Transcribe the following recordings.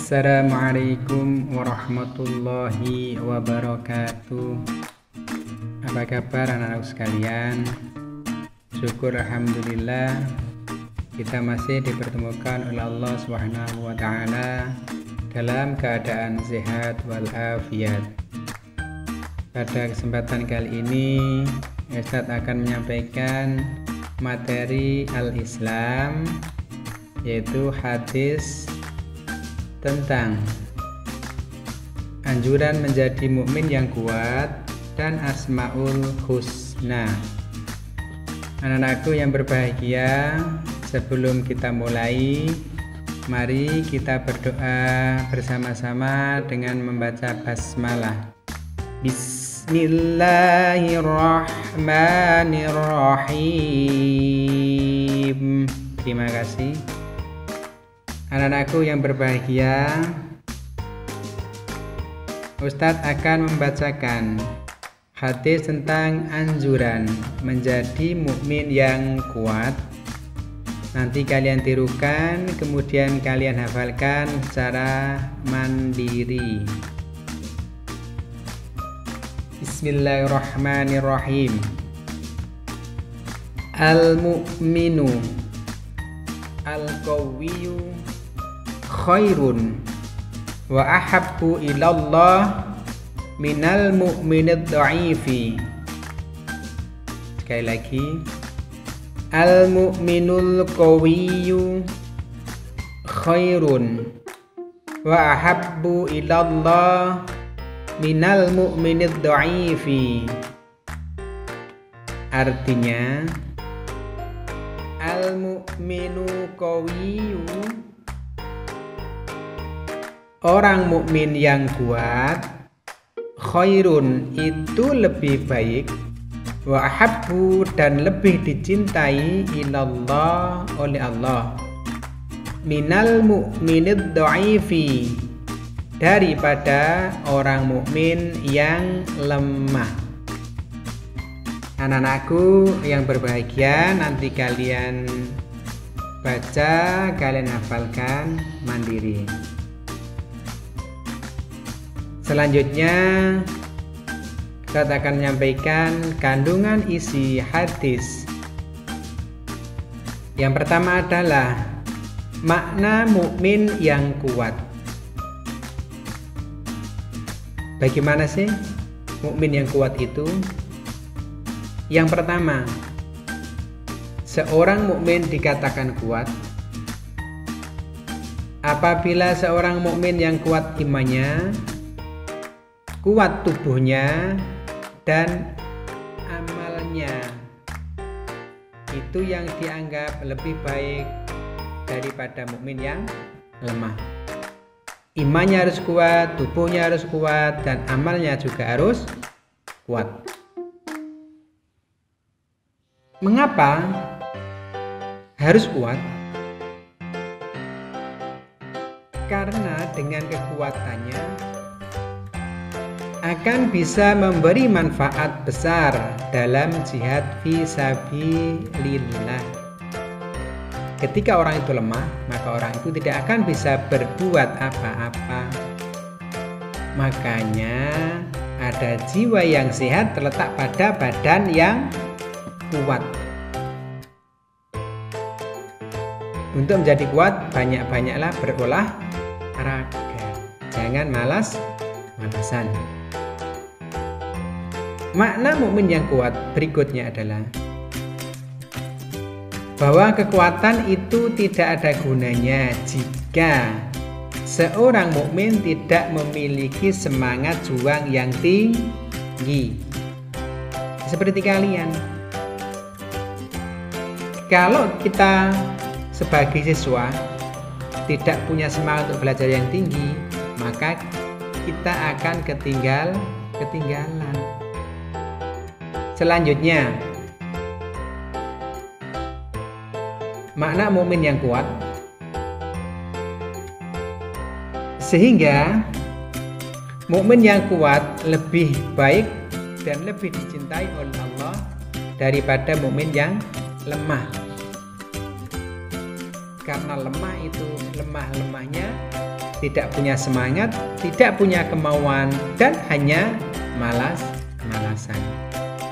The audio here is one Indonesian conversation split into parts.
Assalamualaikum warahmatullahi wabarakatuh. Apa kabar anak-anak sekalian? Syukur alhamdulillah kita masih dipertemukan oleh Allah Subhanahu wa taala dalam keadaan sehat walafiat. Pada kesempatan kali ini Ustadz akan menyampaikan materi Al-Islam, yaitu hadis tentang anjuran menjadi mukmin yang kuat dan Asmaul Husna. Anak-anakku yang berbahagia, sebelum kita mulai, mari kita berdoa bersama-sama dengan membaca basmalah. Bismillahirrahmanirrahim. Terima kasih. Anak-anakku yang berbahagia, Ustadz akan membacakan hadis tentang anjuran menjadi mukmin yang kuat. Nanti kalian tirukan, kemudian kalian hafalkan secara mandiri. Bismillahirrahmanirrahim. Al-mu'minu al-qawiyyu khairun wa ahabbu ilallah minal mu'minid dha'ifi. Sekali lagi, al-mu'minul qawiyyu khairun wa ahabbu ilallah minal mu'minid dha'ifi. Artinya, al-mu'minu qawiyyu, orang mukmin yang kuat, khairun itu lebih baik, wa ahabbu dan lebih dicintai ilallah oleh Allah, minal mu'minid dha'ifi daripada orang mukmin yang lemah. Anak-anakku yang berbahagia, nanti kalian baca, kalian hafalkan mandiri. Selanjutnya kita akan menyampaikan kandungan isi hadis. Yang pertama adalah makna mukmin yang kuat. Bagaimana sih mukmin yang kuat itu? Yang pertama, seorang mukmin dikatakan kuat apabila seorang mukmin yang kuat imannya, kuat tubuhnya, dan amalnya itu yang dianggap lebih baik daripada mukmin yang lemah. Imannya harus kuat, tubuhnya harus kuat, dan amalnya juga harus kuat. Mengapa harus kuat? Karena dengan kekuatannya akan bisa memberi manfaat besar dalam jihad fisabilillah. Ketika orang itu lemah, maka orang itu tidak akan bisa berbuat apa-apa. Makanya ada jiwa yang sehat terletak pada badan yang kuat. Untuk menjadi kuat, banyak-banyaklah berolahraga. Jangan malas-malasan. Makna mukmin yang kuat berikutnya adalah bahwa kekuatan itu tidak ada gunanya jika seorang mukmin tidak memiliki semangat juang yang tinggi. Seperti kalian, kalau kita sebagai siswa tidak punya semangat untuk belajar yang tinggi, maka kita akan ketinggalan. Selanjutnya, makna mukmin yang kuat, sehingga mukmin yang kuat lebih baik dan lebih dicintai oleh Allah daripada mukmin yang lemah. Karena lemah itu lemah-lemahnya tidak punya semangat, tidak punya kemauan, dan hanya malas-malasan.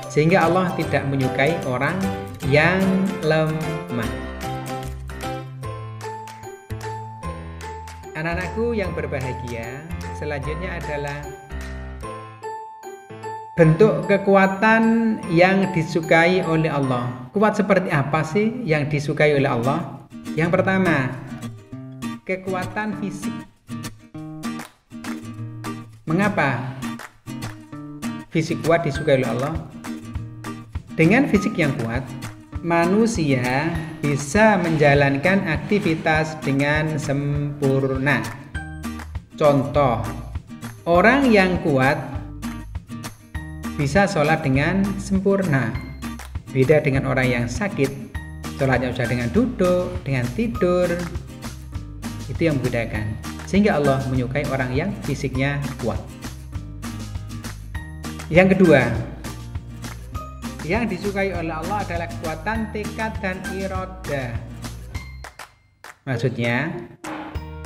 Sehingga Allah tidak menyukai orang yang lemah. Anak-anakku yang berbahagia, selanjutnya adalah bentuk kekuatan yang disukai oleh Allah. Kuat seperti apa sih yang disukai oleh Allah? Yang pertama, kekuatan fisik. Mengapa fisik kuat disukai oleh Allah? Dengan fisik yang kuat, manusia bisa menjalankan aktivitas dengan sempurna. Contoh, orang yang kuat bisa sholat dengan sempurna. Beda dengan orang yang sakit, sholatnya bisa dengan duduk, dengan tidur. Itu yang membedakan. Sehingga Allah menyukai orang yang fisiknya kuat. Yang kedua, yang disukai oleh Allah adalah kekuatan tekad dan iradah. Maksudnya,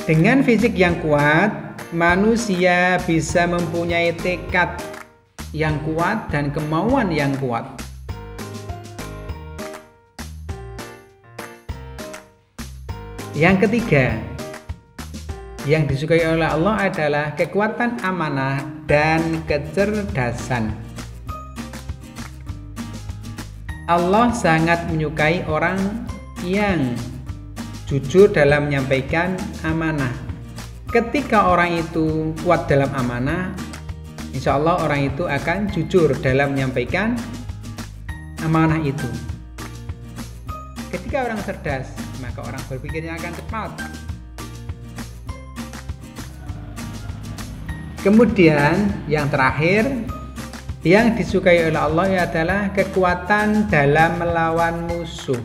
dengan fisik yang kuat, manusia bisa mempunyai tekad yang kuat dan kemauan yang kuat. Yang ketiga, yang disukai oleh Allah adalah kekuatan amanah dan kecerdasan. Allah sangat menyukai orang yang jujur dalam menyampaikan amanah. Ketika orang itu kuat dalam amanah, insya Allah orang itu akan jujur dalam menyampaikan amanah itu. Ketika orang cerdas, maka orang berpikirnya akan cepat. Kemudian yang terakhir, yang disukai oleh Allah adalah kekuatan dalam melawan musuh.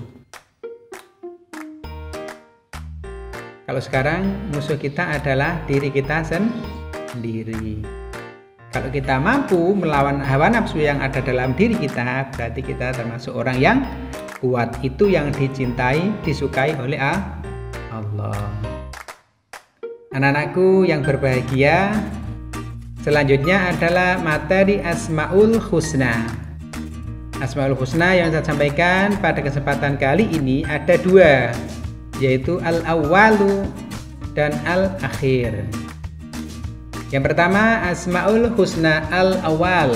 Kalau sekarang musuh kita adalah diri kita sendiri. Kalau kita mampu melawan hawa nafsu yang ada dalam diri kita, berarti kita termasuk orang yang kuat. Itu yang dicintai, disukai oleh Allah. Anak-anakku yang berbahagia, selanjutnya adalah materi Asmaul Husna. Asmaul Husna yang saya sampaikan pada kesempatan kali ini ada dua, yaitu Al-Awwalu dan Al-Akhir. Yang pertama, Asmaul Husna Al-Awwal.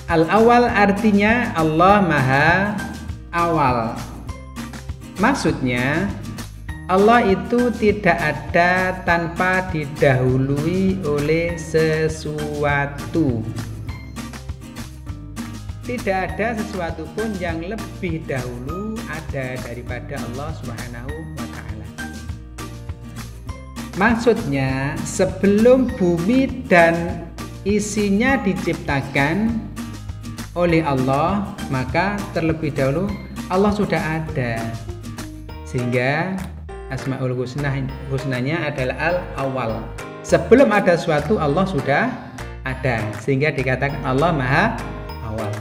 Al-Awwal artinya Allah Maha Awal. Maksudnya, Allah itu tidak ada tanpa didahului oleh sesuatu. Tidak ada sesuatu pun yang lebih dahulu ada daripada Allah Subhanahu wa Ta'ala. Maksudnya, sebelum bumi dan isinya diciptakan oleh Allah, maka terlebih dahulu Allah sudah ada. Sehingga Asmaul Husnanya adalah Al-Awwal. Sebelum ada sesuatu, Allah sudah ada. Sehingga dikatakan Allah Maha Awal.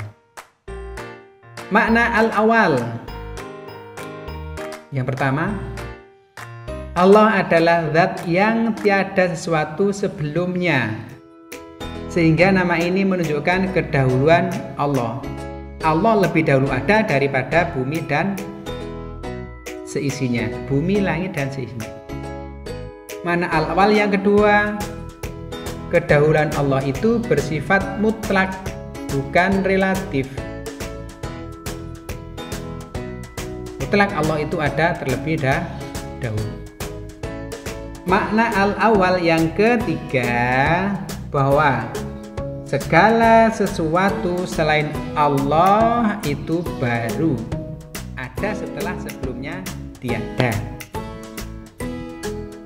Makna Al-Awwal. Yang pertama, Allah adalah zat yang tiada sesuatu sebelumnya. Sehingga nama ini menunjukkan kedahuluan Allah. Allah lebih dahulu ada daripada bumi dan seisinya, bumi, langit, dan seisinya. Mana al-awal yang kedua, kedahuluan Allah itu bersifat mutlak, bukan relatif. Mutlak Allah itu ada terlebih dahulu. Makna al-awal yang ketiga, bahwa segala sesuatu selain Allah itu baru, ada setelah sebelumnya tiada.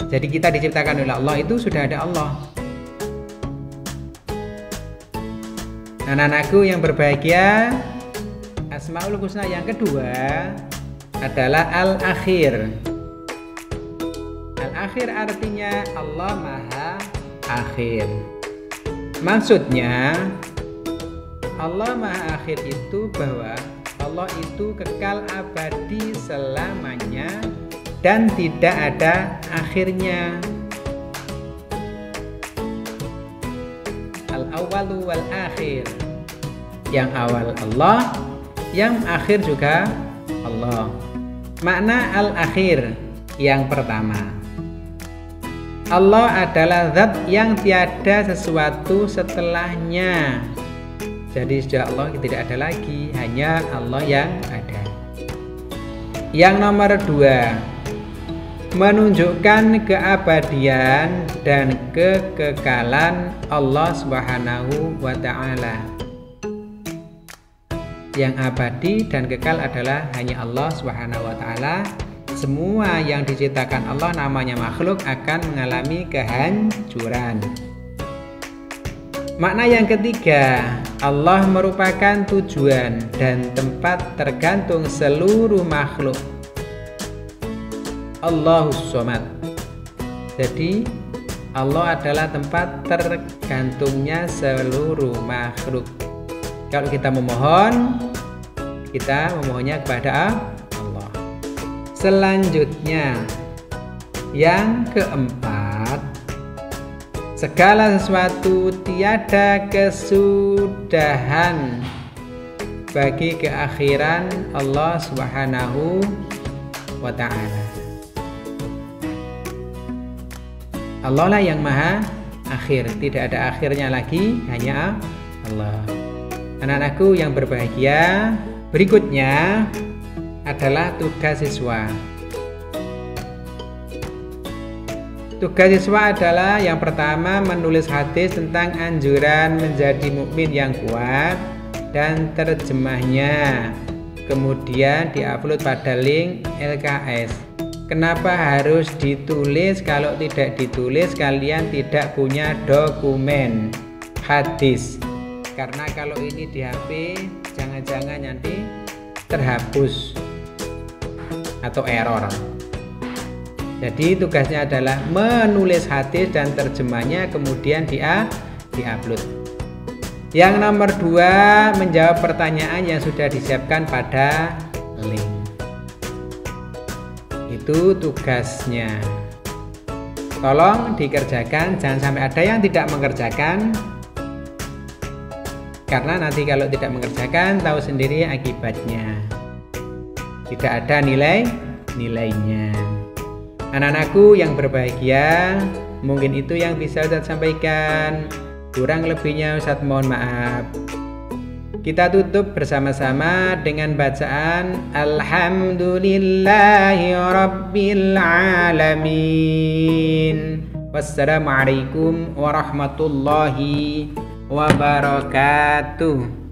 Jadi kita diciptakan oleh Allah itu sudah ada Allah. Anak-anakku yang berbahagia, Asmaul Husna yang kedua adalah Al-Akhir. Al-Akhir artinya Allah Maha Akhir. Maksudnya Allah Maha Akhir itu bahwa Allah itu kekal abadi selamanya dan tidak ada akhirnya. Al-awwalu wal akhir. Yang awal Allah, yang akhir juga Allah. Makna al-akhir, yang pertama, Allah adalah zat yang tiada sesuatu setelahnya. Jadi sejak Allah tidak ada lagi, hanya Allah yang ada. Yang nomor dua, menunjukkan keabadian dan kekekalan Allah Subhanahu wa Ta'ala. Yang abadi dan kekal adalah hanya Allah Subhanahu wa Ta'ala. Semua yang diciptakan Allah namanya makhluk akan mengalami kehancuran. Makna yang ketiga, Allah merupakan tujuan dan tempat tergantung seluruh makhluk. Allahus Somad. Jadi Allah adalah tempat tergantungnya seluruh makhluk. Kalau kita memohon, kita memohonnya kepada Allah. Selanjutnya, yang keempat, segala sesuatu tiada kesudahan bagi keakhiran Allah Subhanahu wa Ta'ala. Allah lah yang maha akhir, tidak ada akhirnya lagi, hanya Allah. Anak-anakku yang berbahagia, berikutnya adalah tugas siswa. Tugas siswa adalah yang pertama, menulis hadis tentang anjuran menjadi mukmin yang kuat dan terjemahnya. Kemudian diupload pada link LKS. Kenapa harus ditulis? Kalau tidak ditulis kalian tidak punya dokumen hadis. Karena kalau ini di HP jangan-jangan nanti terhapus atau error. Jadi tugasnya adalah menulis hadis dan terjemahnya, kemudian di-upload. Yang nomor dua, menjawab pertanyaan yang sudah disiapkan pada link. Itu tugasnya. Tolong dikerjakan, jangan sampai ada yang tidak mengerjakan. Karena nanti kalau tidak mengerjakan, tahu sendiri akibatnya. Tidak ada nilainya. Anak-anakku yang berbahagia, mungkin itu yang bisa Ustadz sampaikan. Kurang lebihnya Ustadz mohon maaf. Kita tutup bersama-sama dengan bacaan Alhamdulillahi Rabbil Alamin. Wassalamualaikum warahmatullahi wabarakatuh.